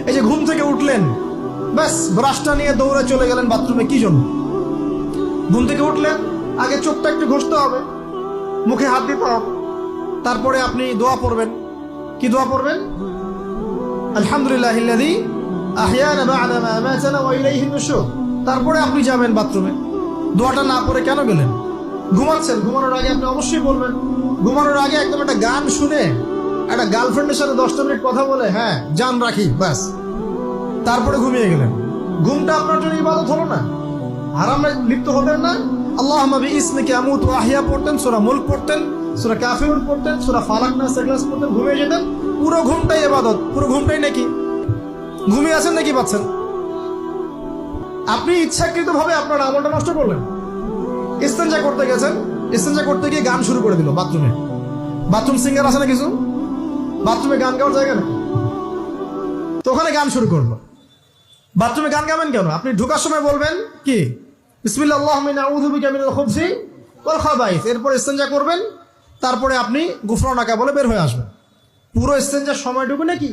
এই যে ঘুম থেকে উঠলেন, ব্যাস ব্রাশটা নিয়ে দৌড়ে চলে গেলেন বাথরুমে, কি জন্য? ঘুম থেকে উঠলেন, আগে চোখটা একটু ঘষতে হবে, মুখে হাত দিতে হবে, তারপরে আপনি দোয়া পড়বেন। কি দোয়া পড়বেন? আলহামদুলিল্লাহিল্লাযী আহইয়ানা বা'দা মা আমাতানা ওয়া ইলাইহিন নুশুর। তারপরে আপনি যাবেন বাথরুমে। দোয়াটা না পড়ে কেন গেলেন? ঘুমাচ্ছেন, ঘুমানোর আগে আপনি অবশ্যই বলবেন। ঘুমানোর আগে একদম একটা গান শুনে, একটা গার্লফ্রেন্ডের সাথে 10টা মিনিট কথা বলে, হ্যাঁ জান রাখি, ব্যাস, তারপরে ঘুমিয়ে গেলেন। ঘুমটা আপনার জন্য ইবাদত হলো না? হারামে লিপ্ত হতেন না? আল্লাহুম্মা বিইসমিকা আমুতু ওয়া আহইয়া পড়তেন, সূরা মুলক পড়তেন, সূরা কাফিরুন পড়তেন, সূরা ফালাক নাস ইখলাস পড়তেন, ঘুমিয়ে যেতেন। পুরো ঘুমটাই ইবাদত, পুরো ঘুমটাই নাকি ঘুমিয়ে আছেন নাকি পাচ্ছেন? আপনি ইচ্ছাকৃতভাবে আপনার আমলটা নষ্ট করলেন। ইস্তেঞ্জা করতে গেছেন, ইস্তেঞ্জা করতে গিয়ে গান শুরু করে দিল বাথরুমে। বাথরুম সিঙ্গার আছে না কিছু? বাথরুমে গান গাওয়ার জায়গা নাকি? তো ওখানে গান শুরু করলো। বাথরুমে গান গাবেন কেন? আপনি ঢোকার সময় বলবেন কি? বিসমিল্লাহ আল্লাহুম্মা ইন্নী আউযু বিকা মিনাল খুবসি ওয়াল খাবাইস। এরপর ইস্তেঞ্জা করবেন, তারপরে আপনি গুফরানাকা বলে বের হয়ে আসবেন। পুরো ইস্তেঞ্জার সময়টুকু নাকি